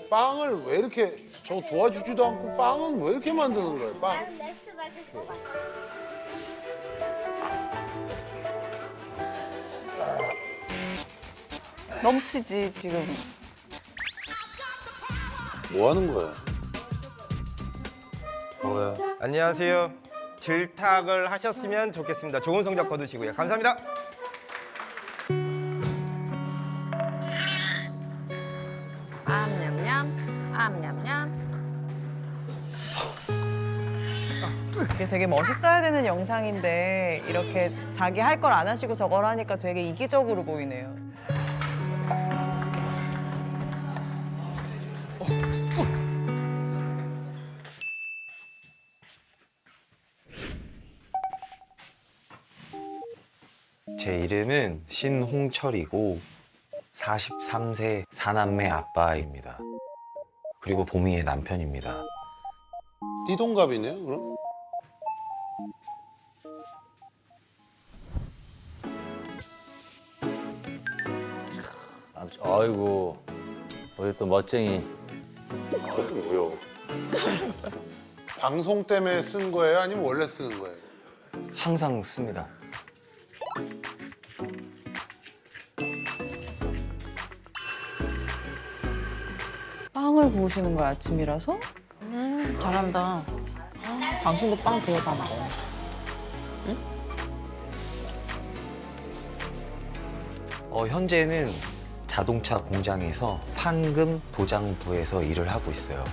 빵을 왜 이렇게 저 도와주지도 않고 빵은 왜 이렇게 만드는 거예요? 빵. 나는 렉스 받을 것 같아. 넘치지 지금. 뭐 하는 거야? 뭐야? 안녕하세요. 질탁을 하셨으면 좋겠습니다. 좋은 성적 거두시고요. 감사합니다. 암냠냠, 암냠냠. 이게 되게 멋있어야 되는 영상인데 이렇게 자기 할 걸 안 하시고 저걸 하니까 되게 이기적으로 보이네요. 제 이름은 신홍철이고 43세 사남매 아빠입니다. 그리고 보미의 남편입니다. 띠동갑이네요, 그럼? 아이고, 우리 또 멋쟁이. 방송 때문에 쓴 거예요? 아니면 원래 쓰는 거예요? 항상 씁니다. 빵을 구우시는 거야 아침이라서? 잘한다. 당신도 빵 배워봐 봐. 현재는 자동차 공장에서 판금 도장부에서 일을 하고 있어요.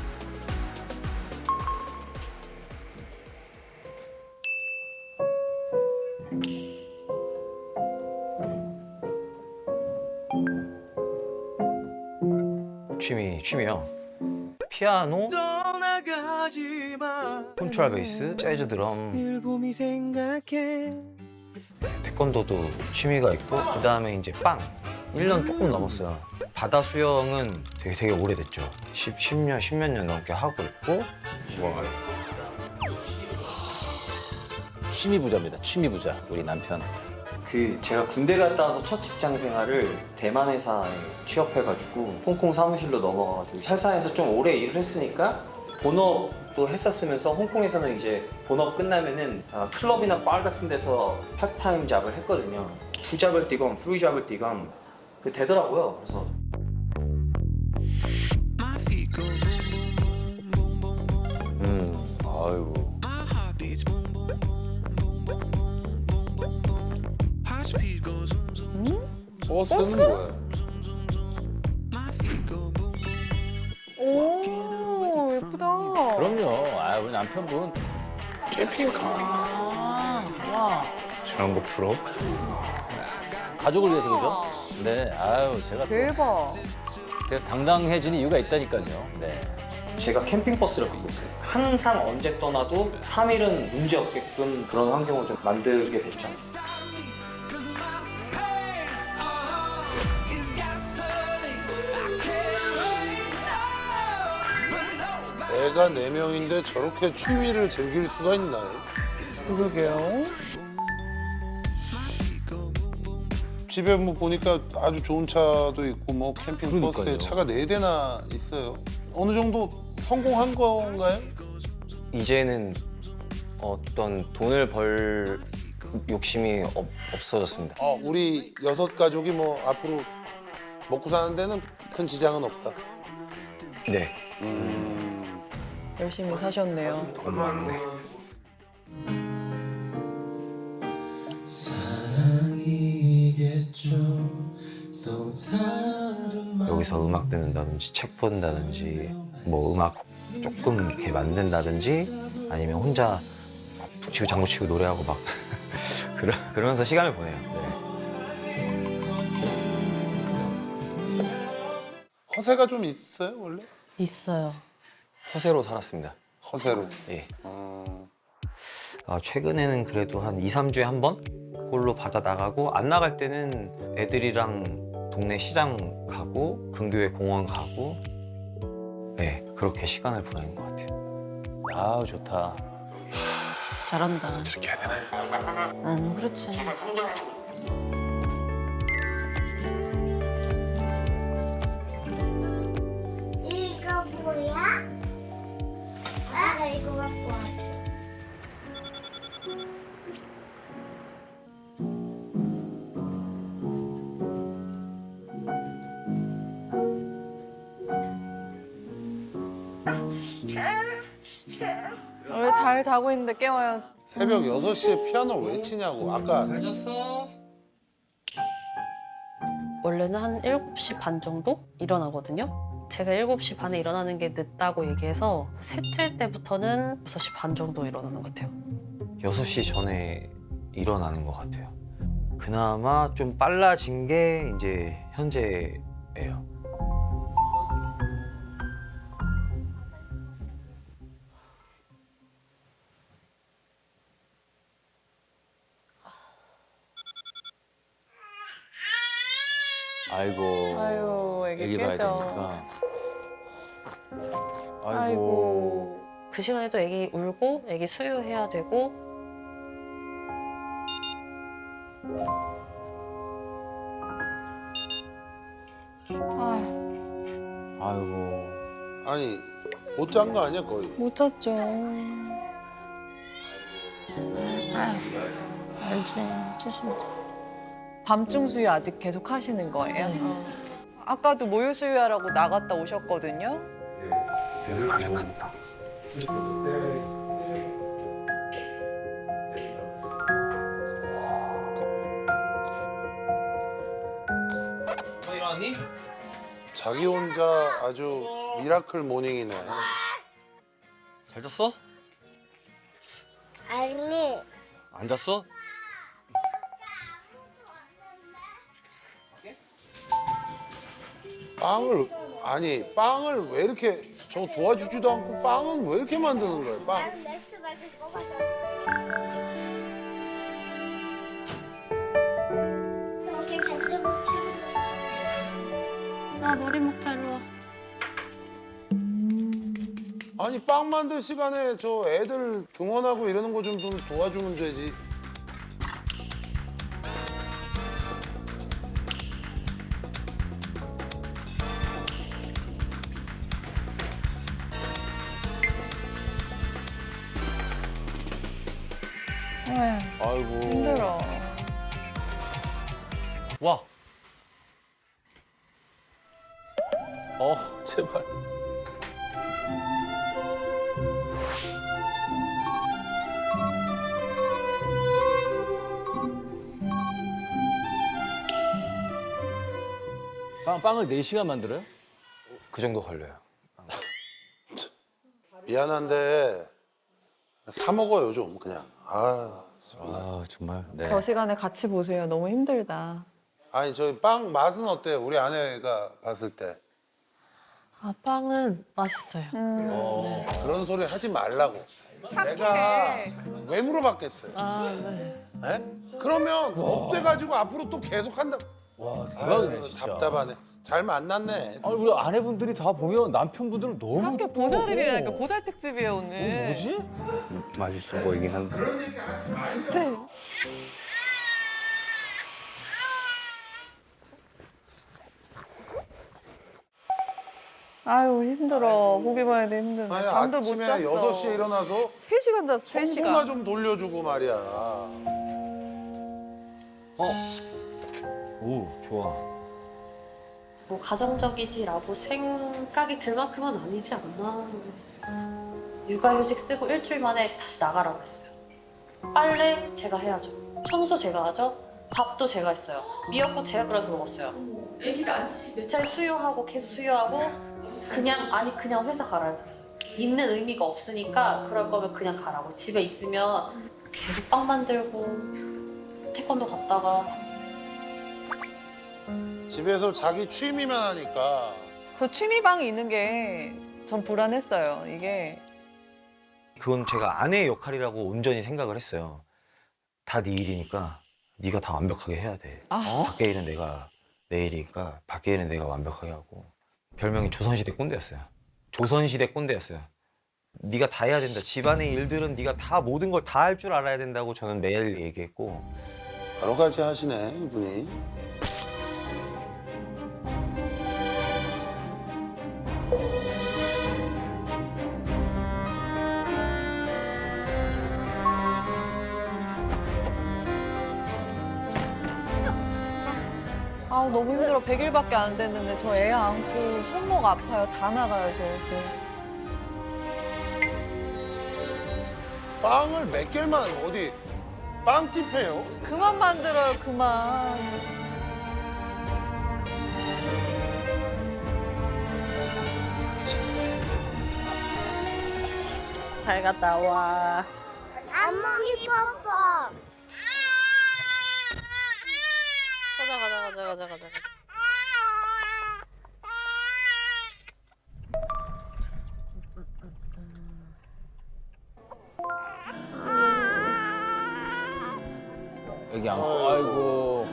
취미요. 피아노, 콘트라베이스, 재즈 드럼, 태권도도 취미가 있고 그다음에 이제 빵 1년 조금 넘었어요. 바다 수영은 되게 오래됐죠. 10몇 년 넘게 하고 있고 취미 부자입니다. 취미 부자, 우리 남편. 제가 군대 갔다 와서 첫 직장 생활을 대만 회사에 취업해가지고 홍콩 사무실로 넘어가가지고 회사에서 좀 오래 일을 했으니까 본업도 했었으면서 홍콩에서는 이제 본업 끝나면은 클럽이나 바 같은 데서 파트타임 잡을 했거든요. 2잡을 뛰건 3잡을 뛰건 되더라고요. 그래서 아이고. 버스는 뭐야? 오 예쁘다. 그럼요. 아, 우리 남편분. 와. 전국 프로. 가족을 위해서 그죠? 네, 아유, 대박. 제가 당당해진 이유가 있다니까요. 네. 제가 캠핑버스를 갖고 있어요. 항상 언제 떠나도 3일은 문제 없게끔 그런 환경을 좀 만들게 됐죠. 애가 4명인데 저렇게 취미를 즐길 수가 있나요? 그러게요. 집에 뭐 보니까 아주 좋은 차도 있고 뭐 캠핑 버스에 그러니까요. 차가 4대나 있어요. 어느 정도 성공한 건가요? 이제는 어떤 돈을 벌 욕심이 없어졌습니다. 우리 6가족이 뭐 앞으로 먹고 사는 데는 큰 지장은 없다. 네. 열심히 사셨네요. 돈 많네. 여기서 음악 듣는다든지 책 본다든지 뭐 음악 조금 이렇게 만든다든지 아니면 혼자 북치고 장구치고 노래하고 막 그러면서 시간을 보내요. 네. 허세가 좀 있어요, 원래? 있어요. 허세로 살았습니다. 허세로. 예. 최근에는 그래도 한 2, 3주에 한 번? 꼴로 받아 나가고 안 나갈 때는 애들이랑 동네 시장 가고 근교에 공원 가고 네, 그렇게 시간을 보내는 것 같아요. 아우, 좋다. 잘한다. 이렇게 해야 되나? 응, 그렇지. 왜 잘 자고 있는데 깨워요? 새벽 6시에 피아노를 왜 치냐고. 아까 잘 잤어? 원래는 한 7시 반 정도 일어나거든요. 제가 7시 반에 일어나는 게 늦다고 얘기해서 셋째 때부터는 6시 반 정도 일어나는 것 같아요. 6시 전에 일어나는 것 같아요. 그나마 좀 빨라진 게 이제 현재예요. 아이고. 아유, 애기 애기 봐야 깨져. 되니까. 아이고. 그 시간에도 애기 울고 애기 수유해야 되고 아, 아이고. 아니 못 잔 거 아니야 거의. 못 잤죠. 알지. 찌심지. 밤중 수유 아직 계속 하시는 거예요? 아까도 모유 수유하라고 나갔다 오셨거든요. 일어났니? 자기 혼자 아주 미라클 모닝이네. 잘 잤어? 아니, 안 잤어? 빵을 왜 이렇게 저 도와주지도 않고 빵은 왜 이렇게 만드는 거예요? 빵. 난 렉스 말고 뽑아줘. 여기 간장 치는 아 머리 먹자 일로 와. 아니 빵 만들 시간에 저 애들 등원하고 이러는 거 좀 도와주면 되지. 아이고. 힘들어. 와, 제발. 빵을 4시간 만들어요? 그 정도 걸려요. 미안한데 사 먹어요 좀 그냥. 정말. 네. 저 시간에 같이 보세요. 너무 힘들다. 아니 저희 빵 맛은 어때요? 우리 아내가 봤을 때. 아 빵은 맛있어요. 그런 소리 하지 말라고. 내가 왜 물어봤겠어요? 네? 그러면 업돼가지고 앞으로 또 계속 한다. 와, 대박이네, 아유, 진짜. 답답하네. 잘 만났네. 아니, 우리 아내분들이 다 보면 남편분들을 너무. 함께 보살이라니까 보살 특집이에요 오늘. 뭐지? 맛있어 보이긴 한데. 네. 아유 힘들어. 보기 봐야 돼 힘드네. 아니 잠도 못 아침에 잤어. 6시에 일어나서 3시간 잤어 3시간. 성분화 좀 돌려주고 말이야. 오, 좋아. 뭐 가정적이지라고 생각이 들 만큼은 아니지 않나. 육아휴직 쓰고 일주일 만에 다시 나가라고 했어요. 빨래 제가 해야죠. 청소 제가 하죠. 밥도 제가 했어요. 미역국 제가 끓여서 먹었어요. 애기가 안지. 제 수유하고 계속 수유하고 그냥 회사 가라 했어요. 있는 의미가 없으니까 그럴 거면 그냥 가라고. 집에 있으면 계속 빵 만들고 태권도 갔다가 집에서 자기 취미만 하니까. 저 취미방이 있는 게 전 불안했어요. 이게 그건 제가 아내의 역할이라고 온전히 생각을 했어요. 다 네 일이니까 네가 다 완벽하게 해야 돼. 밖에 일은 내 일이니까 밖에 일은 내가 완벽하게 하고. 별명이 조선시대 꼰대였어요. 조선시대 꼰대였어요. 네가 다 해야 된다. 집안의 일들은 네가 다 모든 걸 다 할 줄 알아야 된다고 저는 매일 얘기했고. 여러 가지 하시네 이분이. 아우 너무 힘들어. 100일밖에 안 됐는데 저 애 안고 손목 아파요. 다 나가요 저 이제. 빵을 몇 개만 어디 빵집 해요? 그만 만들어요, 그만. 잘 갔다 와. 안 먹이 뽀뽀. 가자. 애기 안고 아이고.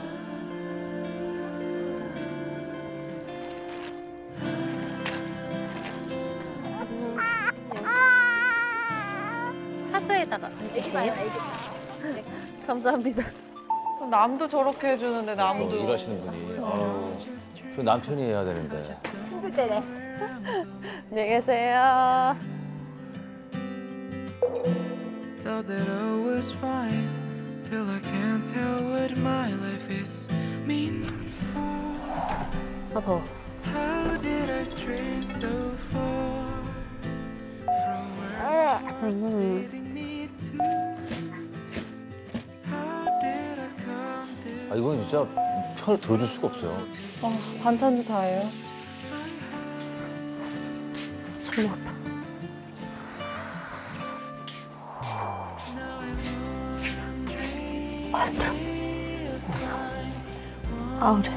카드에다가 해주세요. 감사합니다. 남도 저렇게 해주는데 남도. 일하시는 분이. 아유, 저 남편이 해야 되는데. 안녕히 계세요. Thought that I was fine till I can't tell what my life is meaningful. 더. How did I stray so far from where it's leading me to? How did I come this 아, 이건 진짜 편을 더 줄 수가 없어요. 반찬도 다 해요. 손 아파. 아 그래.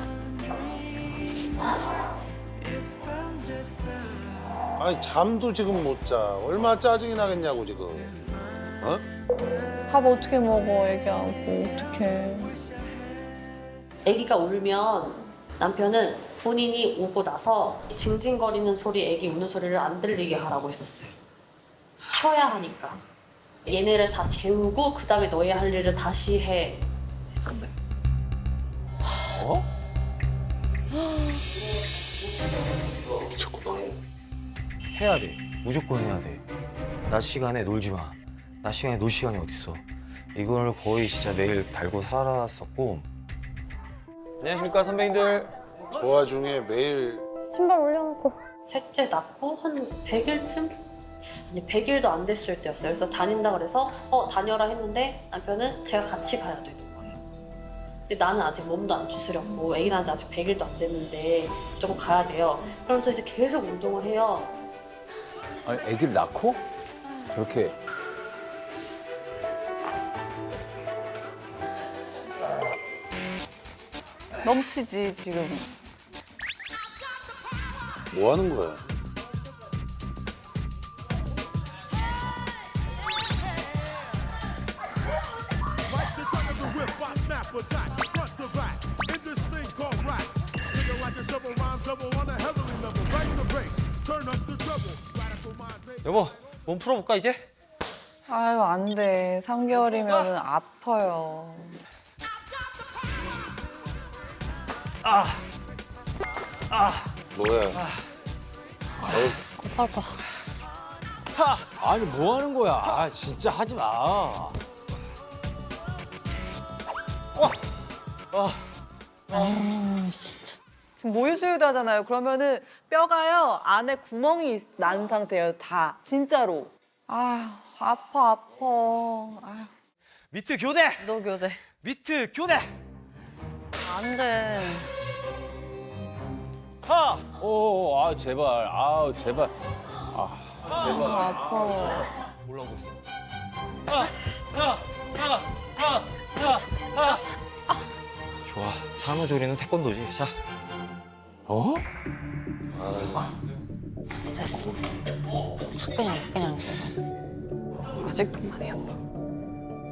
아니 잠도 지금 못 자. 얼마나 짜증이 나겠냐고 지금. 어? 밥 어떻게 먹어, 애기 안고. 어떡해. 아기가 울면 남편은 본인이 오고 나서 징징거리는 소리, 아기 우는 소리를 안 들리게 하라고 했었어요. 쉬어야 하니까. 얘네를 다 재우고 그 다음에 너의 할 일을 다시 해 했었어요. 해야 돼. 무조건 해야 돼. 낮 시간에 놀지 마. 낮 시간에 놀 시간이 어딨어. 이걸 거의 진짜 매일 달고 살았었고. 안녕하십니까 선배님들. 저 와중에 매일 신발 올려놓고. 셋째 낳고 한 100일쯤? 아니 100일도 안 됐을 때였어요. 그래서 다닌다 그래서 다녀라 했는데 남편은 제가 같이 가야 되는 거예요. 근데 나는 아직 몸도 안 추스렸고 애기 낳은 지 아직 100일도 안 됐는데 무조건 가야 돼요. 그러면서 이제 계속 운동을 해요. 아니, 애기를 낳고 저렇게. 넘치지, 지금. 뭐 하는 거야? 여보, 몸 풀어볼까 이제? 아유, 안 돼. 3개월이면 아파요. 뭐야? 아파. 아니, 뭐 하는 거야? 아, 진짜 하지 마. 진짜. 지금 모유수유도 하잖아요. 그러면은 뼈가요, 안에 구멍이 난 상태예요, 다. 진짜로. 아휴, 아파. 아휴. 미트 교대! 너 교대. 미트 교대! 안 돼. 하! 오, 아, 제발. 아, 제발. 아파. 올라오고 있어. 좋아, 산후조리는 태권도지. 자, 어? 진짜. 그냥 제가. 아직도 말이야.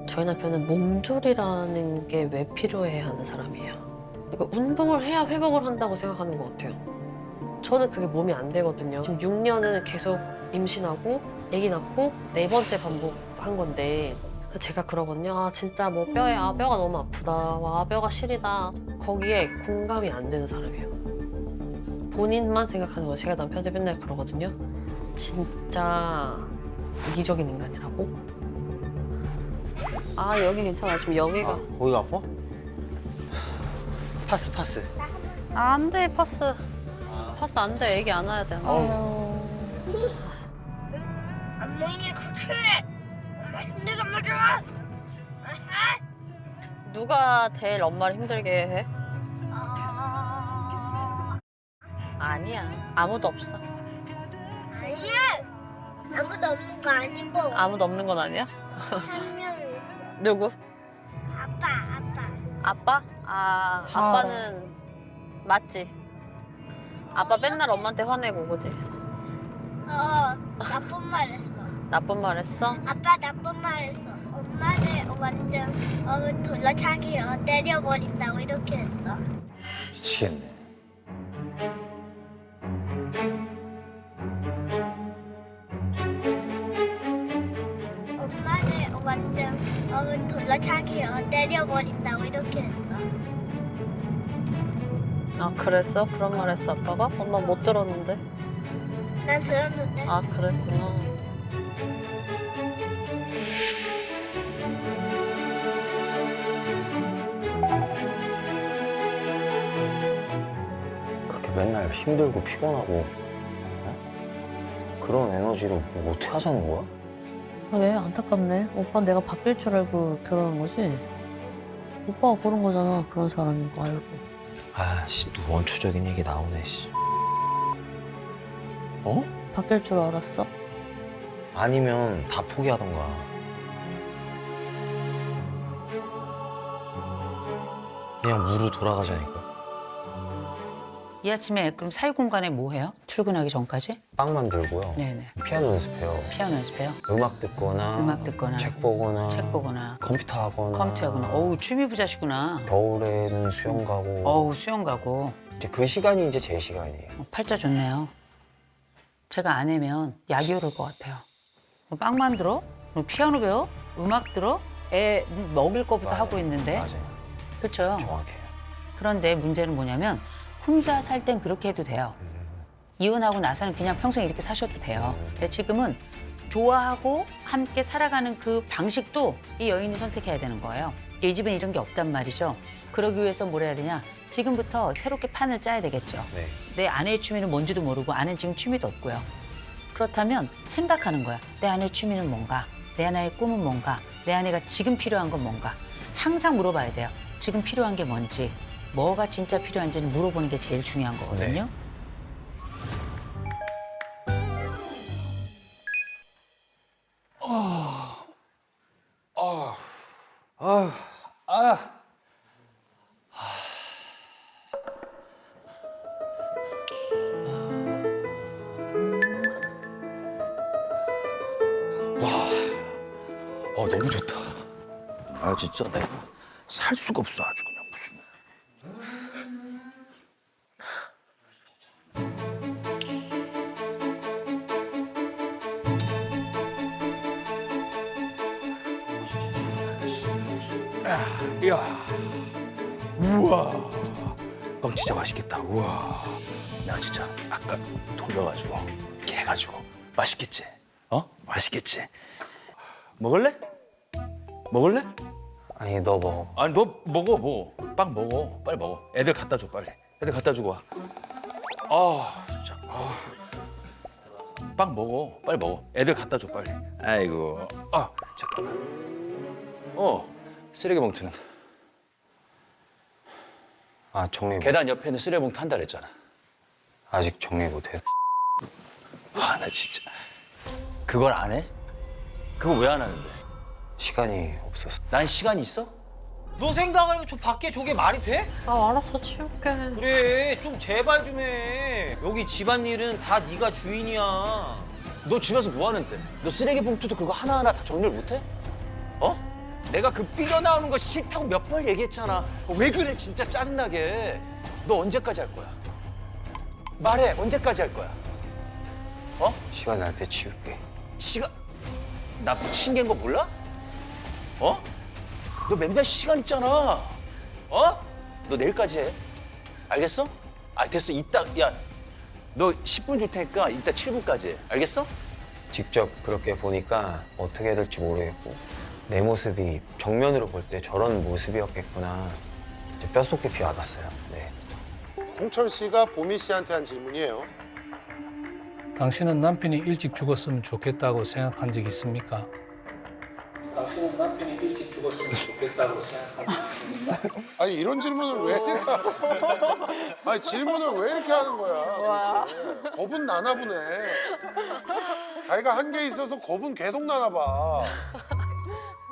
저희 남편은 몸조리라는 게 왜 필요해 하는 사람이에요. 그러니까 운동을 해야 회복을 한다고 생각하는 것 같아요. 저는 그게 몸이 안 되거든요. 지금 6년은 계속 임신하고 아기 낳고 4번째 반복한 건데 제가 그러거든요. 아 진짜 뭐 뼈에 뼈가 너무 아프다. 와 뼈가 시리다. 거기에 공감이 안 되는 사람이에요. 본인만 생각하는 거예요. 제가 남편한테 맨날 그러거든요. 진짜 이기적인 인간이라고. 아 여기 괜찮아. 지금 여기가. 거기가 아파? 파스. 안 돼, 파스. 파스 안 돼. 애기 안아야 돼. 엉덩이 쿠키. 내가 맞아. 누가 제일 엄마를 힘들게 해? 아니야. 아무도 없어. 아니야. 아무도 없는 거 아니고. 아무도 없는 건 아니야? 한 명. 누구? 아빠. 아빠? 아, 다 아빠는 맞지. 아빠 맨날 엄마한테 화내고 그지? 나쁜 말 했어. 나쁜 말 했어? 아빠 나쁜 말 했어. 엄마를 완전 돌려차기 때려버린다고 이렇게 했어. 미치겠네. 엄마를 완전 돌려차기 때려버린다고 이렇게 했어. 아, 그랬어? 그런 말 했어, 아빠가? 엄마 못 들었는데. 난 들었는데. 아, 그랬구나. 그렇게 맨날 힘들고 피곤하고 어? 그런 에너지로 뭐 어떻게 하자는 거야? 그게 안타깝네. 오빠 내가 바뀔 줄 알고 결혼한 거지? 오빠가 고른 거잖아. 그런 사람인 거 알고. 아씨 또 원초적인 얘기 나오네 씨. 어? 바뀔 줄 알았어? 아니면 다 포기하던가. 그냥 무로 돌아가자니까. 이 아침에 그럼 사회 공간에 뭐 해요? 출근하기 전까지? 빵 만들고요. 네네. 피아노 연습해요. 피아노 연습해요? 음악 듣거나, 음악 듣거나, 책 보거나, 책 보거나, 컴퓨터 하거나. 컴퓨터 하거나. 어우, 취미 부자시구나. 겨울에는 수영 가고. 어우, 수영 가고. 이제 그 시간이 이제 제 시간이에요. 팔자 좋네요. 제가 안 하면 약이 오를 것 같아요. 빵 만들어? 피아노 배워? 음악 들어? 애 먹일 거부터 맞아요. 하고 있는데. 맞아요. 그렇죠? 정확해요. 그런데 문제는 뭐냐면 혼자 살 땐 그렇게 해도 돼요. 이혼하고 나서는 그냥 평생 이렇게 사셔도 돼요. 근데 지금은 좋아하고 함께 살아가는 그 방식도 이 여인이 선택해야 되는 거예요. 이 집엔 이런 게 없단 말이죠. 그러기 위해서 뭘 해야 되냐? 지금부터 새롭게 판을 짜야 되겠죠. 네. 내 아내의 취미는 뭔지도 모르고 아내는 지금 취미도 없고요. 그렇다면 생각하는 거야. 내 아내의 취미는 뭔가? 내 아내의 꿈은 뭔가? 내 아내가 지금 필요한 건 뭔가? 항상 물어봐야 돼요. 지금 필요한 게 뭔지, 뭐가 진짜 필요한지는 물어보는 게 제일 중요한 거거든요. 너무 좋다. 아 진짜 내가 살 수가 없어 아주 그냥 무슨. 이야, 우와, 빵 진짜 맛있겠다. 우와, 나 진짜 아까 돌려가지고 이렇게 해가지고 맛있겠지? 어? 맛있겠지? 먹을래? 먹을래? 아니 너 먹어. 아니 너 먹어 뭐. 빵 먹어. 빨리 먹어. 애들 갖다 줘 빨리. 애들 갖다 주고 와. 아 진짜. 아. 빵 먹어. 빨리 먹어. 애들 갖다 줘 빨리. 아이고. 아 잠깐만. 쓰레기 봉투는 아 정리. 계단 옆에는 쓰레기 봉투 한다 그랬잖아. 아직 정리 못해. 와 나 진짜. 그걸 안 해? 그거 왜 안 하는데? 시간이 없어서. 난 시간 있어? 너 생각하면 저 밖에 저게 말이 돼? 아, 알았어. 치울게. 그래 좀 제발 좀 해. 여기 집안일은 다 네가 주인이야. 너 집에서 뭐 하는데? 너 쓰레기 봉투도 그거 하나하나 다 정리를 못해? 어? 내가 그 삐져나오는 거 싫다고 몇 번 얘기했잖아. 왜 그래 진짜 짜증나게. 너 언제까지 할 거야? 말해 언제까지 할 거야? 어? 시간 날 때 치울게. 시간 나 미친 개인 거 몰라? 어? 너 맨날 시간 있잖아. 어? 너 내일까지 해. 알겠어? 아 됐어. 이따 야 너 10분 줄 테니까 이따 7분까지 해. 알겠어? 직접 그렇게 보니까 어떻게 해야 될지 모르겠고 내 모습이 정면으로 볼 때 저런 모습이었겠구나. 이제 뼛속 깊이 와닿았어요. 네. 홍철 씨가 보미 씨한테 한 질문이에요. 당신은 남편이 일찍 죽었으면 좋겠다고 생각한 적 있습니까? 죽었으면 좋겠다고 생각합니다. 아니 이런 질문을 왜 내가 아니 질문을 왜 이렇게 하는 거야 도대체. 겁은 나나 보네. 자기가 한 게 있어서 겁은 계속 나나 봐.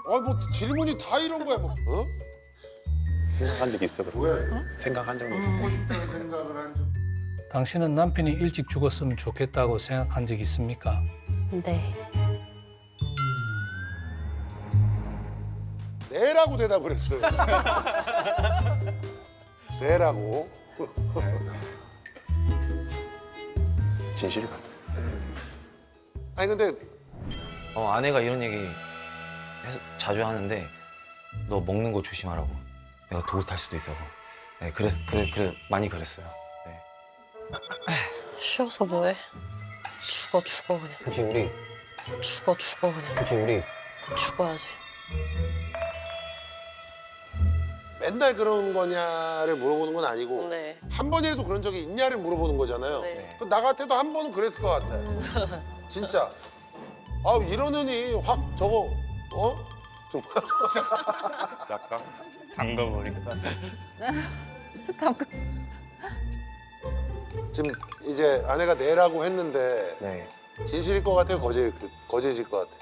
뭐 질문이 다 이런 거야 뭐. 어? 생각한 적 있어? 왜? 생각한 적 있어? 죽고 싶다는 생각을 한 적. 당신은 남편이 일찍 죽었으면 좋겠다고 생각한 적 있습니까? 네. 네라고 대답을 했어요. 네라고. 진실을 받아. 아니 근데 아내가 이런 얘기 자주 하는데 너 먹는 거 조심하라고. 내가 독을 탈 수도 있다고. 네, 그래 많이 그랬어요. 네. 쉬어서 뭐해? 죽어 그냥. 그치 우리. 죽어 그냥. 그치 우리. 죽어야지. 맨날 그런 거냐를 물어보는 건 아니고 네. 한 번이라도 그런 적이 있냐를 물어보는 거잖아요. 네. 나 같아도 한 번은 그랬을 것 같아. 진짜. 아 이러느니 확 저거 좀 약간 담가버리니까. 지금 이제 아내가 내라고 했는데 네. 진실일 것 같아요, 거짓일 것 같아요.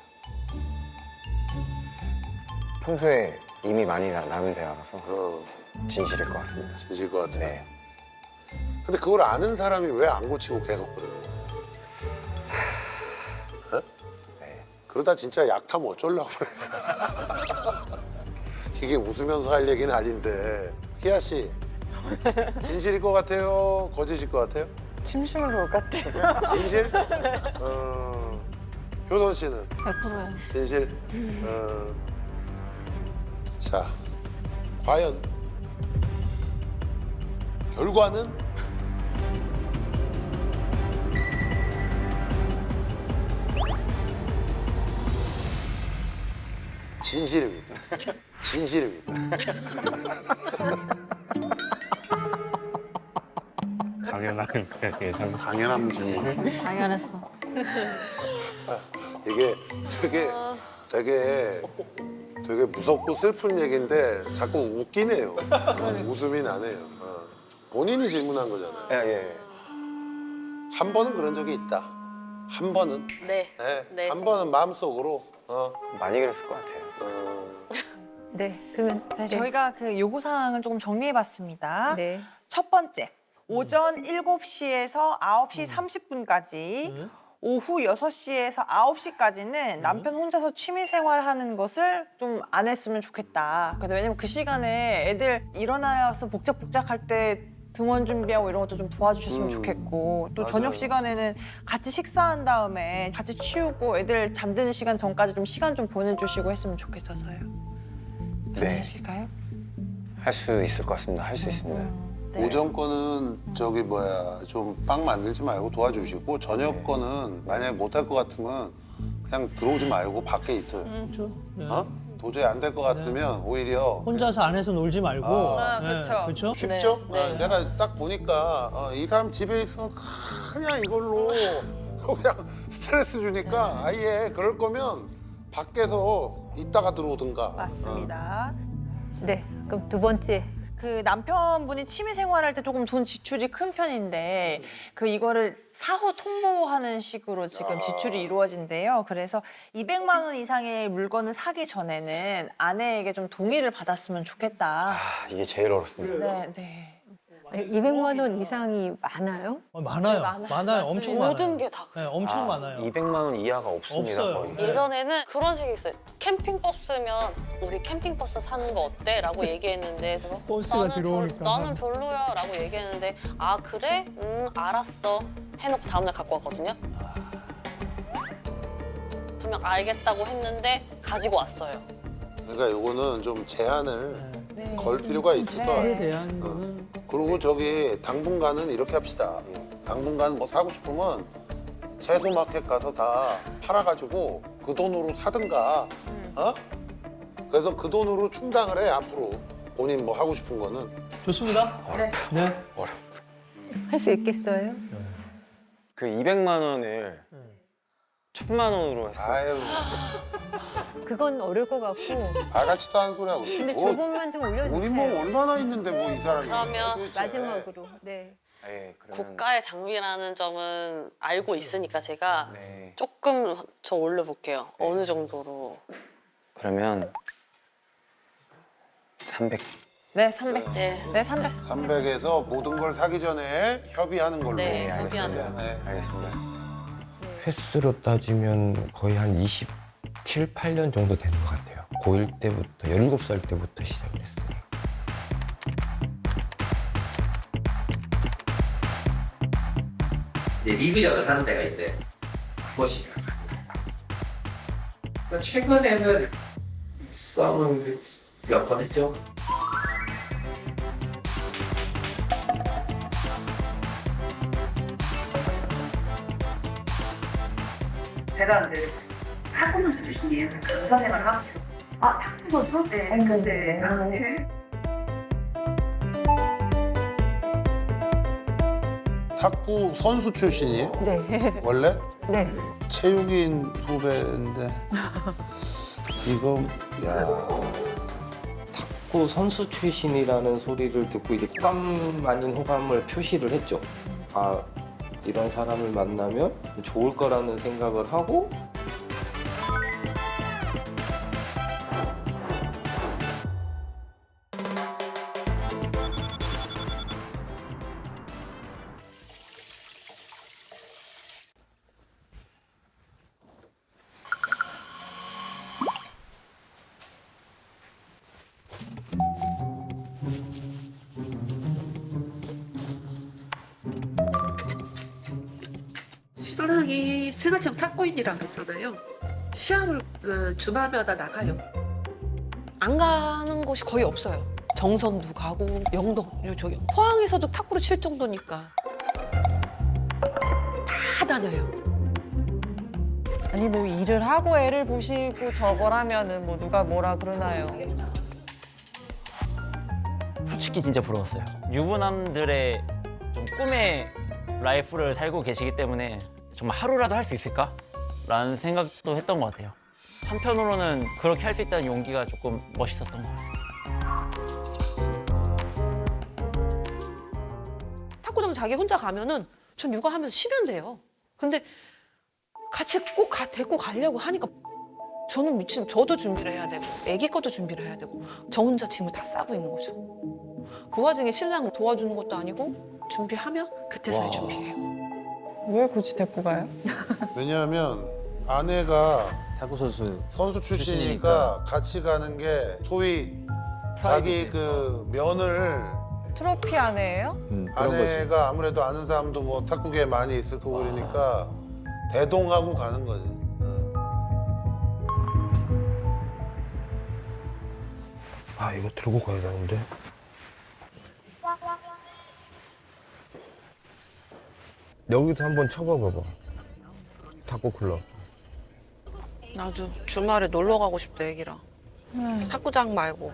평소에 이미 많이 나눈 대화라서 어, 진실일 것 같습니다. 진실일 것 같아요. 네. 근데 그걸 아는 사람이 왜 안 고치고 계속 그러는 거야? 어? 네. 그러다 진짜 약 타면 어쩌려고 그래. 이게 웃으면서 할 얘기는 아닌데. 희아 씨, 진실일 것 같아요? 거짓일 것 같아요? 침심을 것 같아요. 진실? 효선 씨는? 100%요. 진실? 자, 과연 결과는? 진실입니다. 진실입니다. 당연한 예상. 당연한 질문. 당연했어. 이게 되게 무섭고 슬픈 얘기인데 자꾸 웃기네요. 웃음이 나네요. 본인이 질문한 거잖아요. 예. 한 번은 그런 적이 있다. 한 번은. 네. 네. 한 번은 마음속으로. 많이 그랬을 것 같아요. 네, 그러면 네, 저희가 그 요구 사항을 조금 정리해봤습니다. 네. 첫 번째, 오전 7시에서 9시 30분까지 오후 6시에서 9시까지는 남편 혼자서 취미 생활하는 것을 좀 안 했으면 좋겠다. 왜냐면 그 시간에 애들 일어나서 복작복작할 때 등원 준비하고 이런 것도 좀 도와주셨으면 좋겠고 또 맞아요. 저녁 시간에는 같이 식사한 다음에 같이 치우고 애들 잠드는 시간 전까지 좀 시간 좀 보내주시고 했으면 좋겠어서요. 가능하실까요? 할 수 있을 것 같습니다. 할 수 있습니다. 네. 오전 거는 좀 빵 만들지 말고 도와주시고 저녁 거는 만약에 못할 것 같으면 그냥 들어오지 말고 밖에 있어요. 도저히 안 될 것 같으면 오히려 혼자서 안에서 놀지 말고. 그렇죠. 쉽죠? 네. 내가 딱 보니까 이 사람 집에 있으면 그냥 이걸로 그냥 스트레스 주니까 아예 그럴 거면 밖에서 있다가 들어오든가. 맞습니다. 네, 그럼 두 번째. 그 남편분이 취미 생활할 때 조금 돈 지출이 큰 편인데 이거를 사후 통보하는 식으로 지금 지출이 이루어진대요. 그래서 200만 원 이상의 물건을 사기 전에는 아내에게 좀 동의를 받았으면 좋겠다. 이게 제일 어렵습니다. 네. 200만 원 이상이 많아요? 많아요. 많아요. 엄청 많아요. 모든 게 다. 네, 엄청 많아요. 200만 원 이하가 없습니다. 없어요. 거의. 네. 예전에는 그런 식이 있어요. 캠핑버스면 우리 캠핑버스 사는 거 어때? 라고 얘기했는데 제가 버스가 들어오니까. 나는 별로야 라고 얘기했는데 아 그래? 알았어 해놓고 다음날 갖고 왔거든요. 분명 알겠다고 했는데 가지고 왔어요. 그러니까 요거는 좀 제한을 걸 필요가 있을 것 그에 같아요. 대한 거는 그리고 당분간은 이렇게 합시다. 당분간 뭐 사고 싶으면 채소 마켓 가서 다 팔아가지고 그 돈으로 사든가. 그래서 그 돈으로 충당을 해 앞으로 본인 뭐 하고 싶은 거는. 좋습니다. 네. 할 수 있겠어요? 그 200만 원을 1,000만 원으로 했어. 아유, 그건 어려울 것 같고. 아가씨도 하는 소리 하고. 근데 뭐, 조금만 좀 올려주세요. 돈이 뭐 얼마나 있는데 뭐 이 사람이. 그러면 도대체. 마지막으로. 네. 네, 그러면 고가의 장비라는 점은 알고 있으니까 제가 네. 조금 저 올려볼게요. 어느 정도로. 그러면 300. 네, 300. 네. 네, 300. 300에서 모든 걸 사기 전에 협의하는 걸로. 네, 알겠습니다. 협의하는 네. 알겠습니다. 횟수로 따지면 거의 한 27, 8년 정도 되는 것 같아요. 고1 때부터, 17살 때부터 시작을 했어요. 이제 리그전을 하는 데가 있대. 그것이. 최근에는 싸움을 몇 번 했죠. 제가 근데 탁구 선수 출신이에요. 강사 생활을 하고 있어. 아, 탁구 선수? 네. 근데 탁구 선수 출신이에요? 네. 원래? 네. 체육인 후배인데 지금 야 탁구 선수 출신이라는 소리를 듣고 이제 호감 아닌 호감을 표시를 했죠. 아, 이런 사람을 만나면 좋을 거라는 생각을 하고 신랑이 생활체육 탁구인이라고 했잖아요. 시합을 주말마다 나가요. 안 가는 곳이 거의 없어요. 정선도 가고 영동, 저기 포항에서도 탁구를 칠 정도니까 다 다녀요. 아니 뭐 일을 하고 애를 보시고 저걸 하면은 뭐 누가 뭐라 그러나요? 솔직히 진짜 부러웠어요. 유부남들의 좀 꿈의 라이프를 살고 계시기 때문에 정말 하루라도 할 수 있을까? 라는 생각도 했던 것 같아요. 한편으로는 그렇게 할 수 있다는 용기가 조금 멋있었던 것 같아요. 탁구장 자기 혼자 가면은 전 육아하면서 쉬면 돼요. 근데 같이 꼭 데리고 가려고 하니까 저는 미친, 저도 준비를 해야 되고 애기 것도 준비를 해야 되고 저 혼자 짐을 다 싸고 있는 거죠. 그 와중에 신랑을 도와주는 것도 아니고 준비하면 그때서야 준비해요. 왜 굳이 데리고 가요? 왜냐하면 아내가 탁구 선수 출신이니까 같이 가는 게 소위 자기 그 면을 트로피 아내예요? 그런 거지. 아내가 아무래도 아는 사람도 뭐 탁구계에 많이 있을 거고 그러니까 대동하고 가는 거지. 아, 이거 들고 가야 되는데. 여기서 한번 쳐봐봐봐. 탁구 클럽. 나도 주말에 놀러 가고 싶다 애기랑. 탁구장 말고.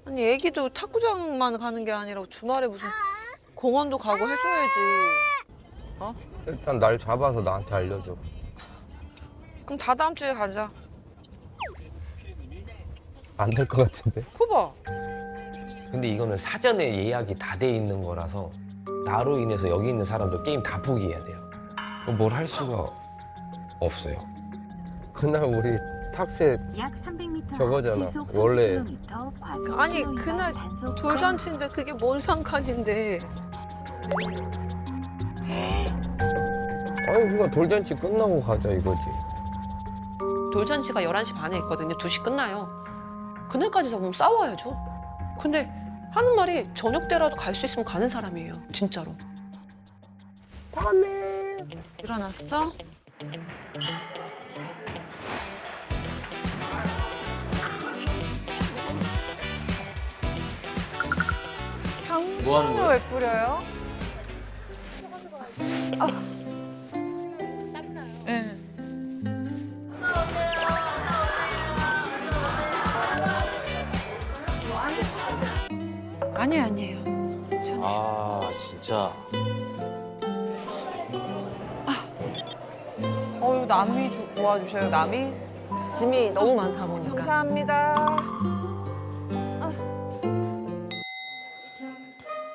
아니 애기도 탁구장만 가는 게 아니라 주말에 무슨 공원도 가고 해줘야지. 어? 일단 날 잡아서 나한테 알려줘. 그럼 다다음 주에 가자. 안 될 것 같은데? 코봐. 근데 이거는 사전에 예약이 다 돼 있는 거라서 나로 인해서 여기 있는 사람들 게임 다 포기해야 돼요. 뭘 할 수가 없어요. 그날 우리 탁세 저거잖아. 원래 아니 그날 돌잔치인데 그게 뭔 상관인데. 아니 그냥 돌잔치 끝나고 가자 이거지. 돌잔치가 11시 반에 있거든요. 2시 끝나요. 그날까지 잡으면 싸워야죠. 근데 하는 말이 저녁 때라도 갈 수 있으면 가는 사람이에요. 진짜로. 다음에 일어났어? 뭐 하는 거야? 왜 뿌려요? 네. 아니에요. 아 진짜. 남이 도와주셔요, 남이? 짐이 너무 많다 보니까. 감사합니다.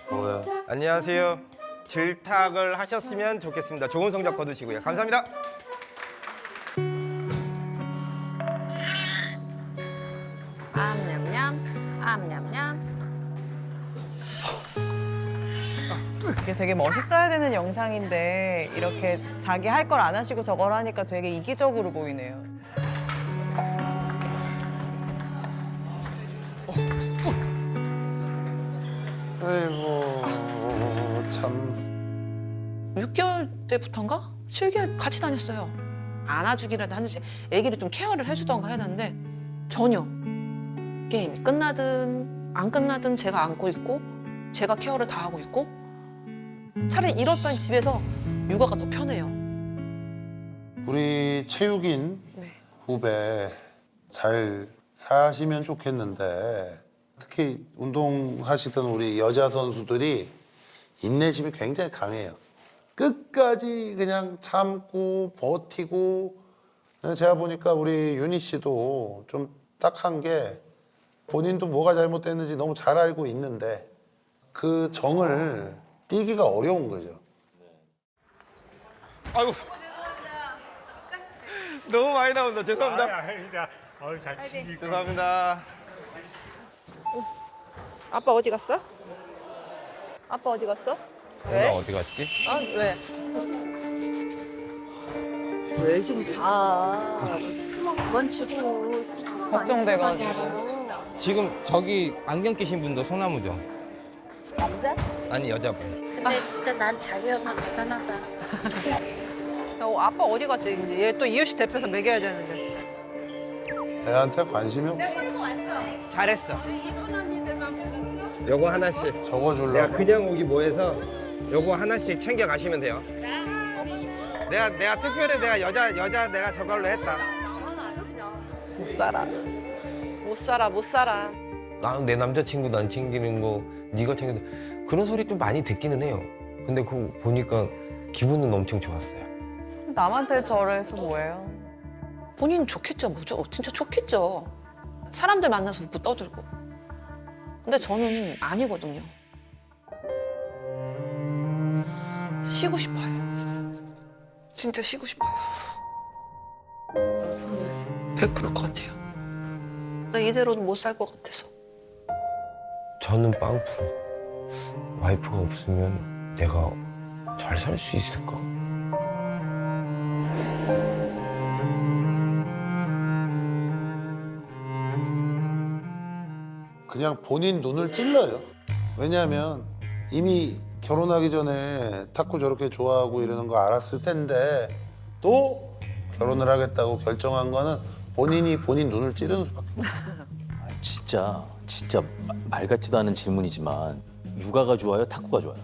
뭐야? 안녕하세요. 질탁을 하셨으면 좋겠습니다. 좋은 성적 거두시고요. 감사합니다. 암냠냠, 암냠냠. 이게 되게 멋있어야 되는 영상인데 이렇게 자기 할 걸 안 하시고 저걸 하니까 되게 이기적으로 보이네요. 아이고 참. 6개월 때부터인가? 7개월 같이 다녔어요. 안아주기라도 하는지 아기를 좀 케어를 해주던가 해놨는데 전혀. 게임이 끝나든 안 끝나든 제가 안고 있고 제가 케어를 다 하고 있고 차라리 이럴 바엔 집에서 육아가 더 편해요. 우리 체육인 후배 잘 사시면 좋겠는데 특히 운동하시던 우리 여자 선수들이 인내심이 굉장히 강해요. 끝까지 그냥 참고 버티고 제가 보니까 우리 윤희 씨도 좀 딱한 게 본인도 뭐가 잘못됐는지 너무 잘 알고 있는데 그 정을 띄기가 어려운 거죠. 아이고. 너무 많이 나온다. 죄송합니다. 잘 치시니까. 죄송합니다. 아빠 어디 갔어? 아빠 어디 갔어? 왜? 누나 어디 갔지? 아 왜? 왜 좀 봐. 그만 치고. 걱정돼가지고. 지금 저기 안경 끼신 분도 소나무죠? 남자? 아니 여자분. 근데 진짜 난 자기가 대단하다. 아빠 어디 갔지? 이제 얘 또 이효씨 대표해서 먹여야 되는데. 애한테 관심이 없어. 잘했어. 요거 하나씩. 적어주려고. 내가 그냥 오기 뭐해서 요거 하나씩 챙겨 가시면 돼요. 내가 특별히 내가 여자 내가 저걸로 했다. 못 살아. 못 살아, 못 살아. 나는 내 남자친구도 안 챙기는 거 네가 챙기는 그런 소리 좀 많이 듣기는 해요. 근데 그거 보니까 기분은 엄청 좋았어요. 남한테 저래서 뭐예요? 본인 좋겠죠, 무조 진짜 좋겠죠. 사람들 만나서 웃고 떠들고. 근데 저는 아니거든요. 쉬고 싶어요. 진짜 쉬고 싶어요. 100%일 것 같아요. 나 이대로는 못 살 것 같아서. 저는 빵프로 와이프가 없으면 내가 잘 살 수 있을까? 그냥 본인 눈을 찔러요. 왜냐하면 이미 결혼하기 전에 탁구 저렇게 좋아하고 이러는 거 알았을 텐데 또 결혼을 하겠다고 결정한 거는 본인이 본인 눈을 찌르는 수밖에 없어요. 진짜 말 같지도 않은 질문이지만 육아가 좋아요, 탁구가 좋아요?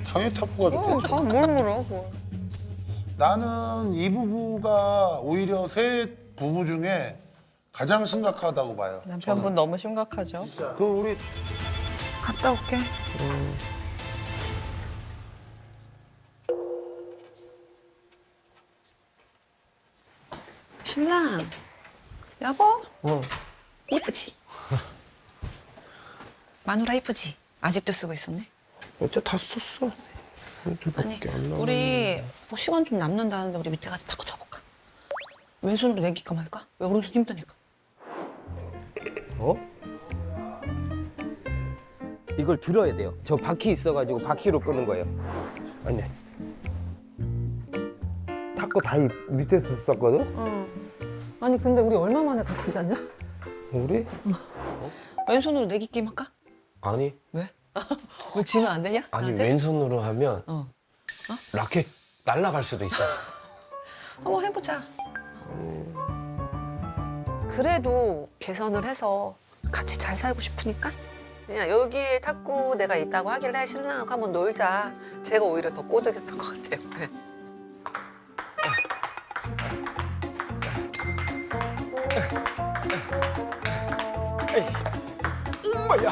당연히 탁구가 좋겠죠. 다뭘 물어, 뭐. 나는 이 부부가 오히려 세 부부 중에 가장 심각하다고 봐요. 남편분 너무 심각하죠. 그 우리 갔다 올게. 신랑, 여보? 이쁘지? 마누라 이쁘지? 아직도 쓰고 있었네? 어째 다 썼어. 아니, 우리 뭐 시간 좀 남는다는데 우리 밑에 가서 탁구 쳐볼까? 왼손으로 내기까 말까? 왜 오른손 힘드니까. 어? 이걸 들어야 돼요. 저 바퀴 있어가지고 바퀴로 끄는 거예요. 아니. 탁구 다이 밑에서 썼거든? 아니 근데 우리 얼마 만에 같이 자냐? 우리? 왼손으로 내기 게임 할까? 아니. 왜? 왜 지면 안 되냐? 아니 나한테? 왼손으로 하면 라켓 날아갈 수도 있어. 한번 해보자. 그래도 개선을 해서 같이 잘 살고 싶으니까 그냥 여기에 탁구 내가 있다고 하길래 신랑하고 한번 놀자. 제가 오히려 더 꼬드겼던 것 같아요. 네. 뭐야?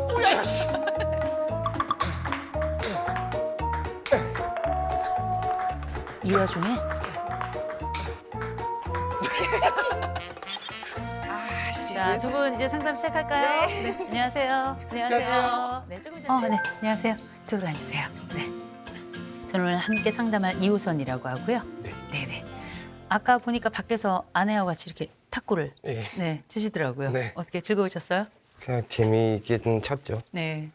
뭐야, 씨. 이 와중에 자, 두 분 이제 상담 시작할까요? 네. 안녕하세요. 안녕하세요. 네, 조금 전. 네. 안녕하세요. 이쪽으로 앉으세요. 네. 저는 오늘 함께 상담할 이호선이라고 하고요. 네. 아까 보니까 밖에서 아내와 같이 이렇게 탁구를 예. 치시더라고요. 네. 어떻게 즐거우셨어요? 그냥 재미있게 쳤죠. 네.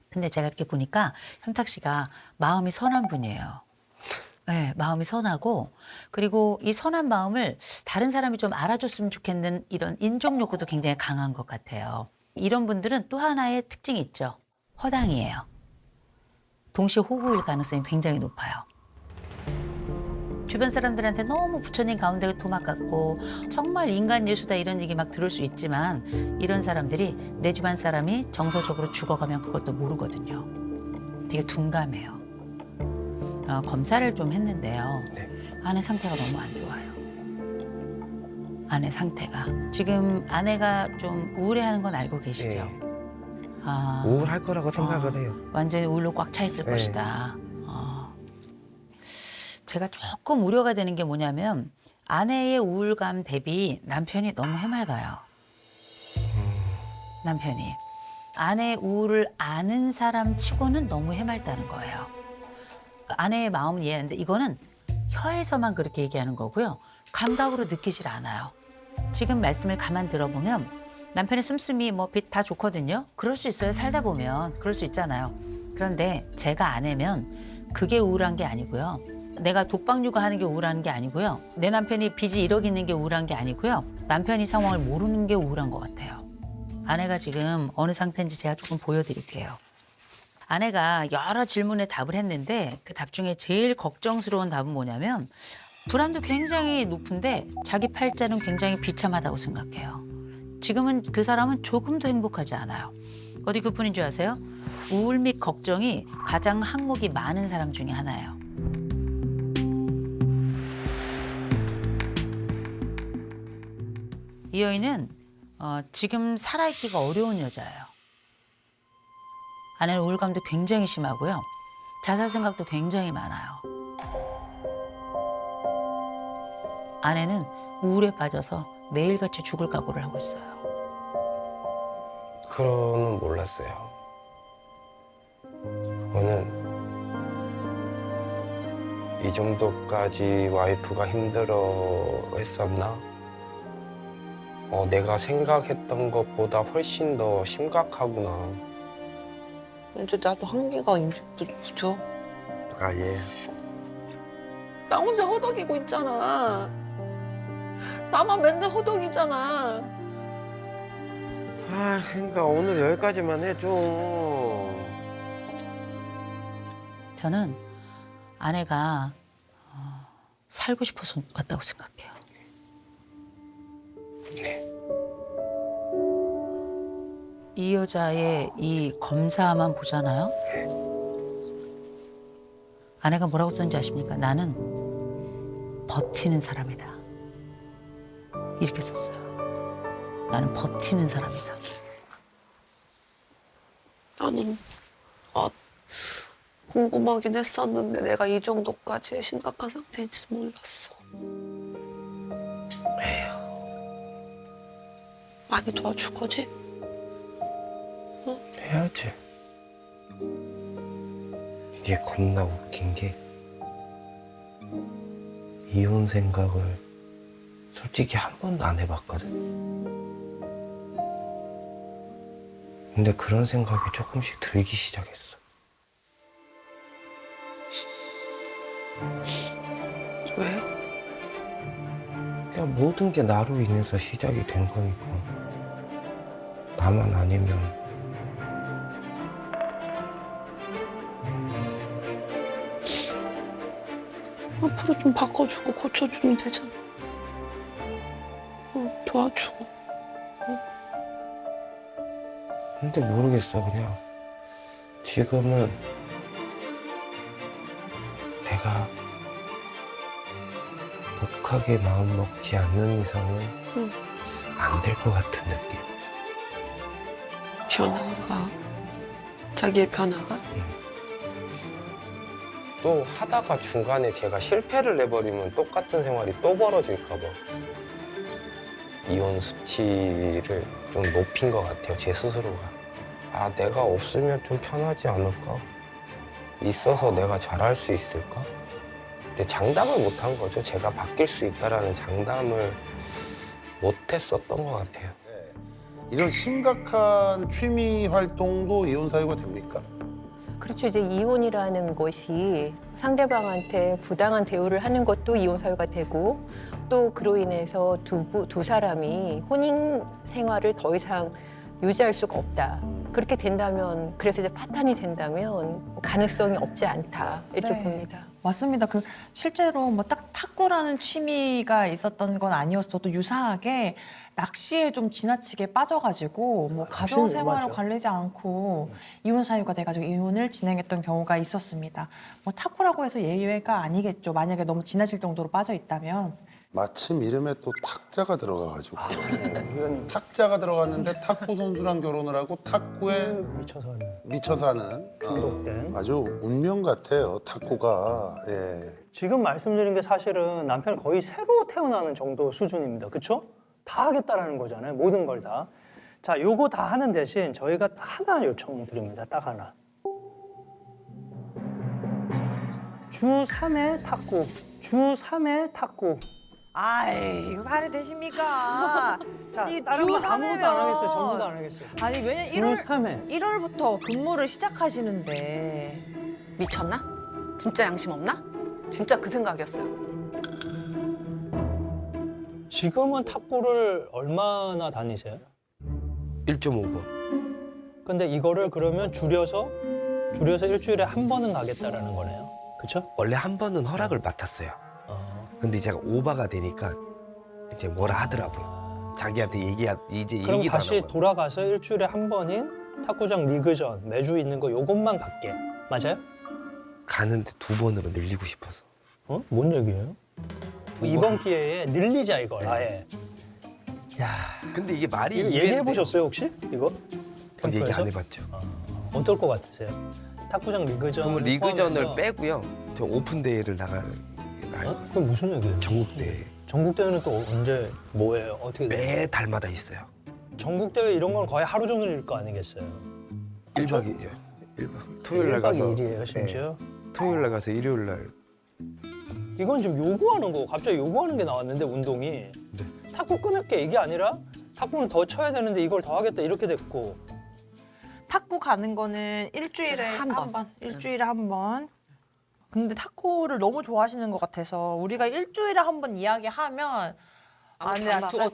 근데 제가 이렇게 보니까 현탁 씨가 마음이 선한 분이에요. 네, 마음이 선하고 그리고 이 선한 마음을 다른 사람이 좀 알아줬으면 좋겠는 이런 인정 욕구도 굉장히 강한 것 같아요. 이런 분들은 또 하나의 특징이 있죠. 허당이에요. 동시에 호구일 가능성이 굉장히 높아요. 주변 사람들한테 너무 부처님 가운데 도막 같고 정말 인간 예수다 이런 얘기 막 들을 수 있지만 이런 사람들이 내 집안 사람이 정서적으로 죽어가면 그것도 모르거든요. 되게 둔감해요. 검사를 좀 했는데요. 아내 상태가 너무 안 좋아요. 아내 상태가. 지금 아내가 좀 우울해하는 건 알고 계시죠? 우울할 거라고 생각을 해요. 완전히 우울로 꽉 차 있을 것이다. 제가 조금 우려가 되는 게 뭐냐면 아내의 우울감 대비 남편이 너무 해맑아요. 남편이. 아내의 우울을 아는 사람 치고는 너무 해맑다는 거예요. 아내의 마음은 이해하는데 이거는 혀에서만 그렇게 얘기하는 거고요. 감각으로 느끼질 않아요. 지금 말씀을 가만 들어보면 남편의 씀씀이 뭐 빛 다 좋거든요. 그럴 수 있어요. 살다 보면. 그럴 수 있잖아요. 그런데 제가 아내면 그게 우울한 게 아니고요. 내가 독박 육아하는 게 우울한 게 아니고요. 내 남편이 빚이 1억 있는 게 우울한 게 아니고요. 남편이 상황을 모르는 게 우울한 것 같아요. 아내가 지금 어느 상태인지 제가 조금 보여드릴게요. 아내가 여러 질문에 답을 했는데 그 답 중에 제일 걱정스러운 답은 뭐냐면 불안도 굉장히 높은데 자기 팔자는 굉장히 비참하다고 생각해요. 지금은 그 사람은 조금도 행복하지 않아요. 어디 그뿐인 줄 아세요? 우울 및 걱정이 가장 항목이 많은 사람 중에 하나예요. 이 여인은 지금 살아있기가 어려운 여자예요. 아내는 우울감도 굉장히 심하고요. 자살 생각도 굉장히 많아요. 아내는 우울에 빠져서 매일같이 죽을 각오를 하고 있어요. 그거는 몰랐어요. 그거는 이 정도까지 와이프가 힘들어 했었나? 내가 생각했던 것보다 훨씬 더 심각하구나. 이제 나도 한계가 이제 붙죠. 아, 예. 나 혼자 허덕이고 있잖아. 나만 맨날 허덕이잖아. 그러니까 오늘 여기까지만 해줘. 저는 아내가 살고 싶어서 왔다고 생각해요. 네. 이 여자의 이 검사만 보잖아요. 아내가 뭐라고 썼는지 아십니까? 나는 버티는 사람이다. 이렇게 썼어요. 나는 버티는 사람이다. 나는 궁금하긴 했었는데 내가 이 정도까지 심각한 상태인지 몰랐어. 많이 도와줄 거지? 해야지. 이게 겁나 웃긴 게 이혼 생각을 솔직히 한 번도 안 해봤거든. 근데 그런 생각이 조금씩 들기 시작했어. 왜? 그냥 모든 게 나로 인해서 시작이 된 거니까. 나만 아니면 앞으로 좀 바꿔주고 고쳐주면 되잖아. 도와주고. 근데 모르겠어. 그냥 지금은 내가 독하게 마음 먹지 않는 이상은 안 될 것 같은 느낌. 변화가 자기의 변화가 또 하다가 중간에 제가 실패를 해버리면 똑같은 생활이 또 벌어질까 봐 이혼 수치를 좀 높인 것 같아요, 제 스스로가. 아, 내가 없으면 좀 편하지 않을까? 있어서 내가 잘할 수 있을까? 근데 장담을 못 한 거죠. 제가 바뀔 수 있다라는 장담을 못 했었던 것 같아요. 이런 심각한 취미 활동도 이혼 사유가 됩니까? 그렇죠. 이제 이혼이라는 것이 상대방한테 부당한 대우를 하는 것도 이혼 사유가 되고 또 그로 인해서 두 사람이 혼인 생활을 더 이상 유지할 수가 없다. 그렇게 된다면, 그래서 이제 파탄이 된다면 가능성이 없지 않다 이렇게 네. 봅니다. 맞습니다. 그 실제로 뭐 딱 탁구라는 취미가 있었던 건 아니었어도 유사하게 낚시에 좀 지나치게 빠져가지고 뭐 가정 생활을 맞아. 관리하지 않고 이혼 사유가 돼가지고 이혼을 진행했던 경우가 있었습니다. 뭐 탁구라고 해서 예외가 아니겠죠. 만약에 너무 지나칠 정도로 빠져 있다면. 마침 이름에 또 탁자가 들어가가지고 탁자가 들어갔는데 탁구 선수랑 결혼을 하고 탁구에 미쳐 사는 아주 운명 같아요, 탁구가. 예. 지금 말씀드린 게 사실은 남편이 거의 새로 태어나는 정도 수준입니다. 그렇죠? 다 하겠다라는 거잖아요. 모든 걸 다. 자, 요거 다 하는 대신 저희가 하나 요청드립니다. 딱 하나. 주 3회 탁구. 주 3회 탁구. 아이, 이거 말이 되십니까? 자, 이 다른 주 건 아무것도 안 하겠어요. 3회면 전부 다 안 하겠어요. 아니, 왜냐 주 1월 3회. 1월부터 근무를 시작하시는데 미쳤나? 진짜 양심 없나? 진짜 그 생각이었어요. 지금은 탁구를 얼마나 다니세요? 1.5번. 근데 이거를 그러면 줄여서 일주일에 한 번은 가겠다라는 거네요. 그렇죠? 원래 한 번은 허락을 맡았어요. 근데 제가 오바가 되니까 이제 뭐라 하더라고요. 자기한테 이제 그럼 얘기도 안 다시 하고. 돌아가서 일주일에 한 번인 탁구장 리그전 매주 있는 거 요것만 갈게. 맞아요? 가는데 2번으로 늘리고 싶어서. 어? 뭔 얘기예요? 이번 기회에 늘리자 이걸 아예. 야, 근데 이게 말이 이거 입에 얘기해 보셨어요 혹시 이거? 얘기 캠프에서? 안 해봤죠. 어떨 것 같으세요? 탁구장 리그전. 그러면 리그전을 빼고요. 저 오픈 대회를 나갈. 그게 무슨 얘기예요? 전국 대회. 전국 대회는 또 언제 뭐예요? 어떻게 돼요? 매달마다 있어요. 전국 대회 이런 건 거의 하루 종일일 거 아니겠어요? 1박이죠. 1박. 토요일 날 1박 가서. 2일이에요 심지어? 네. 토요일 날 가서 일요일 날. 이건 지금 요구하는 거 갑자기 요구하는 게 나왔는데 운동이 탁구 끊을게 이게 아니라 탁구는 더 쳐야 되는데 이걸 더 하겠다 이렇게 됐고 탁구 가는 거는 일주일에 한 번. 일주일에 한 번. 근데 탁구를 너무 좋아하시는 것 같아서 우리가 일주일에 한 번 이야기하면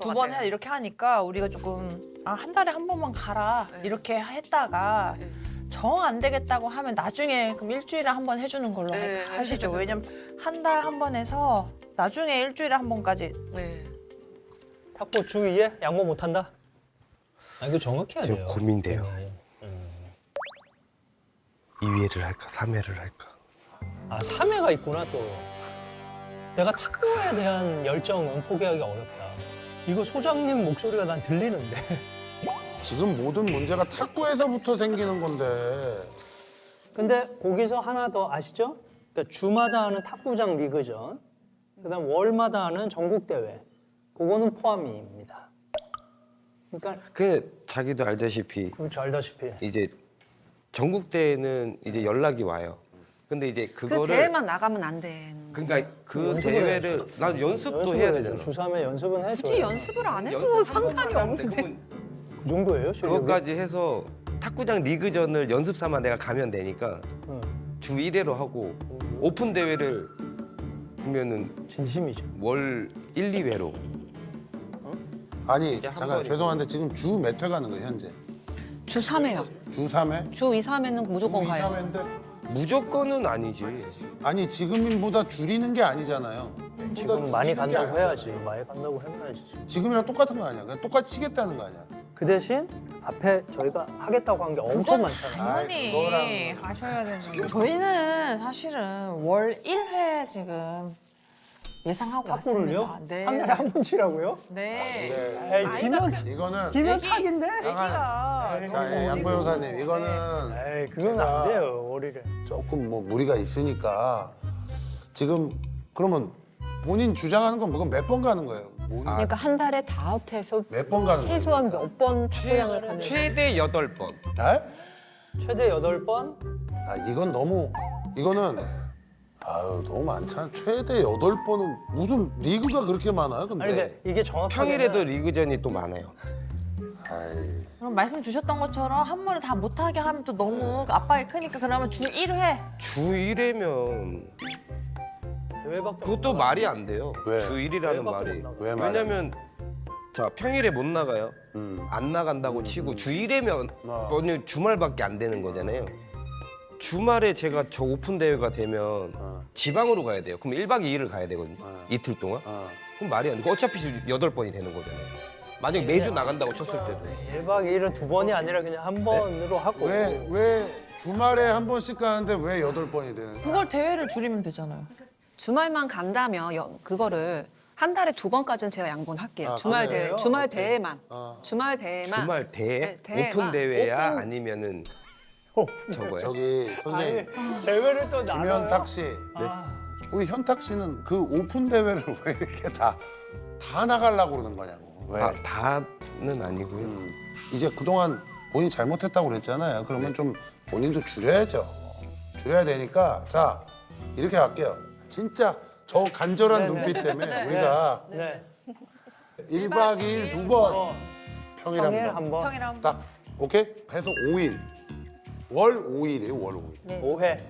두 번 해야 이렇게 하니까 우리가 조금 한 달에 한 번만 가라 이렇게 했다가 정 안 되겠다고 하면 나중에 그럼 일주일에 한 번 해주는 걸로 하시죠. 왜냐면 한 달 한 번 해서 나중에 일주일에 한 번까지. 탁구 주 2회 양보 못 한다? 아 이거 정확해야 돼요. 지금 고민돼요. 2회를 할까 3회를 할까. 아 3회가 있구나 또. 내가 탁구에 대한 열정은 포기하기 어렵다. 이거 소장님 목소리가 난 들리는데. 지금 모든 문제가 탁구에서부터 생기는 건데. 근데 거기서 하나 더 아시죠? 그러니까 주마다 하는 탁구장 리그전, 그다음 월마다 하는 전국 대회, 그거는 포함입니다. 그러니까 그 자기도 알다시피. 그렇죠, 알다시피. 이제 전국 대회는 이제 연락이 와요. 근데 이제 그거를 그 대회만 나가면 안 되는. 그러니까 그 연습을 대회를 해야죠. 난 연습도 연습을 해야 해야죠. 되잖아. 주 3회 연습은 해줘요. 굳이 연습을 안 해도 상관이 없는데. 그 정도예요, 실력이? 그것까지 해서 탁구장 리그전을 연습 삼아 내가 가면 되니까 주 1회로 하고 오픈 대회를 보면은 진심이죠. 월 1, 2회로. 아니 이제 한 잠깐 번이고. 죄송한데 지금 주 몇 회 가는 거예요 현재? 주 3회요. 주 3회? 주 2, 3회는 무조건 주 2, 가요. 3회인데 무조건은 아니지. 아니 지금보다 줄이는 게 아니잖아요. 지금 많이 줄이는 게 간다고 아니야. 해야지. 많이 간다고 해야지. 지금이랑 똑같은 거 아니야? 그냥 똑같이 치겠다는 거 아니야? 그 대신 앞에 저희가 하겠다고 한 게 엄청 많잖아요. 당연히 하셔야 되는. 저희는 사실은 월 1회 지금 예상하고 탁구를요? 왔습니다. 네. 한 달에 한 번 치라고요? 네. 에이, 기면 이거는 기면 탁인데? 애기가 자, 양 변호사님 이거는 에이, 그건 안 돼요, 머리를. 조금 뭐 무리가 있으니까 지금 그러면 본인 주장하는 건 그건 몇 번 가는 거예요? 그러니까 한 달에 다 합해서 몇 번 가는 거예요? 최소한 몇 번 탁구장을 가는 최대 8번. 네? 최대 8번? 아 이건 너무 이거는 아유 너무 많잖아. 최대 8번은 무슨 리그가 그렇게 많아요? 근데 아니 근데 이게 정확하게 평일에도 리그전이 또 많아요. 아이, 그럼 말씀 주셨던 것처럼 한 번에 다 못하게 하면 또 너무 압박이 크니까 그러면 주 1회. 주 1회면 대회밖에 그것도 말이 안 돼요. 왜? 주 1이라는 말이. 왜 말이 안 왜냐면 자 평일에 못 나가요. 안 나간다고 치고 주 1회면 오늘 주말밖에 안 되는 거잖아요. 주말에 제가 저 오픈 대회가 되면 지방으로 가야 돼요. 그럼 1박 2일을 가야 되거든요. 이틀 동안. 그럼 말이 안 돼. 어차피 8번이 되는 거잖아요. 만약 매주 나간다고 쳤을 때도. 1박 2일은 2번이 아니라 그냥 한 번으로 하고. 왜 주말에 한 번씩 가는데 왜 8번이 되는 거야? 그걸 대회를 줄이면 되잖아요. 주말만 간다면 그거를 한 달에 2번까지는 제가 양보할게요. 아, 주말 그래요? 대회, 주말 오케이. 대회만. 어. 주말 대회만. 주말 대회? 네, 대회만. 오픈 대회야? 오픈. 아니면은 저거야? 저기 선생님 대회를 또 나눠요? 김현탁 씨 우리 현탁 씨는 그 오픈 대회를 왜 이렇게 다 나가려고 그러는 거냐고. 왜? 다는 아니고요. 이제 그동안 본인이 잘못했다고 그랬잖아요. 그러면 좀 본인도 줄여야죠. 줄여야 되니까 자 이렇게 할게요. 진짜 저 간절한 네, 눈빛 네. 때문에 네. 우리가 네. 1박 2일 2번, 평일 평일 한 번. 한 번. 평일 한 번. 딱 오케이? 해서 5일. 월 5일이에요, 월 5일. 네. 5회.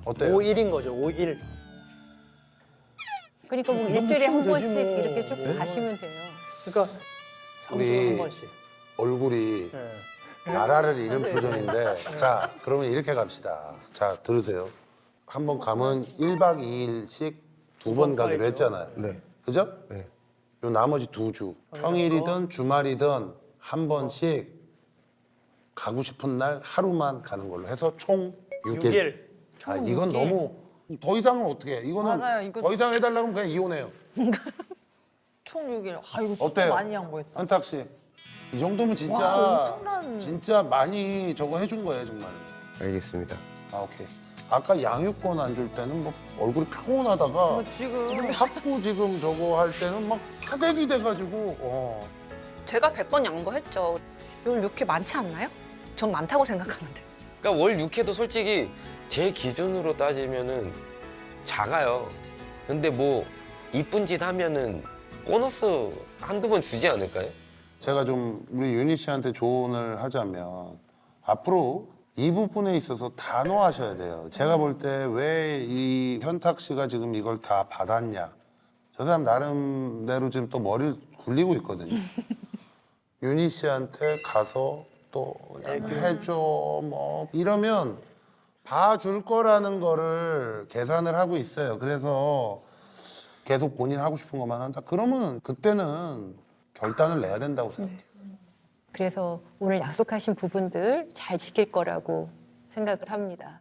어때요? 5일인 거죠, 5일. 그러니까 뭐 그 정도 일주일에 한 치면 번씩 되지 뭐. 이렇게 쭉 네. 가시면 돼요. 그러니까 3주에 우리 한 번씩. 얼굴이 네. 나라를 잃은 표정인데 자, 그러면 이렇게 갑시다. 자, 들으세요. 한 번 가면 1박 2일씩 2번 가기로 했잖아요. 네. 그죠? 네. 요 나머지 2주 평일이든 주말이든 한 번씩 가고 싶은 날 하루만 가는 걸로 해서 총 6일. 6일. 아, 이건 너무 더 이상은 어떻게 해? 이거는 맞아요, 이거- 더 이상 해달라고 하면 그냥 이혼해요. 총 6일. 아 이거 진짜 어때요? 많이 양보했다. 현탁 씨. 이 정도면 진짜 와, 엄청난- 진짜 많이 저거 해준 거예요, 정말. 알겠습니다. 아, 오케이. 아까 양육권 안 줄 때는 뭐 얼굴이 평온하다가 뭐 지금 탁구 지금 저거 할 때는 막 사색이 돼가지고 제가 100번 양보했죠. 열 6회 많지 않나요? 전 많다고 생각하는데. 그러니까 월 6회도 솔직히 제 기준으로 따지면은 작아요. 근데 뭐 이쁜 짓 하면은 보너스 한두 번 주지 않을까요? 제가 좀 우리 유니 씨한테 조언을 하자면 앞으로 이 부분에 있어서 단호하셔야 돼요. 제가 볼 때 왜 이 현탁 씨가 지금 이걸 다 받았냐. 저 사람 나름대로 지금 또 머리를 굴리고 있거든요. 유니 씨한테 가서 또 그냥 해줘 뭐 이러면 봐줄 거라는 거를 계산을 하고 있어요. 그래서 계속 본인 하고 싶은 것만 한다. 그러면 그때는 결단을 내야 된다고 생각해요. 그래서 오늘 약속하신 부분들 잘 지킬 거라고 생각을 합니다.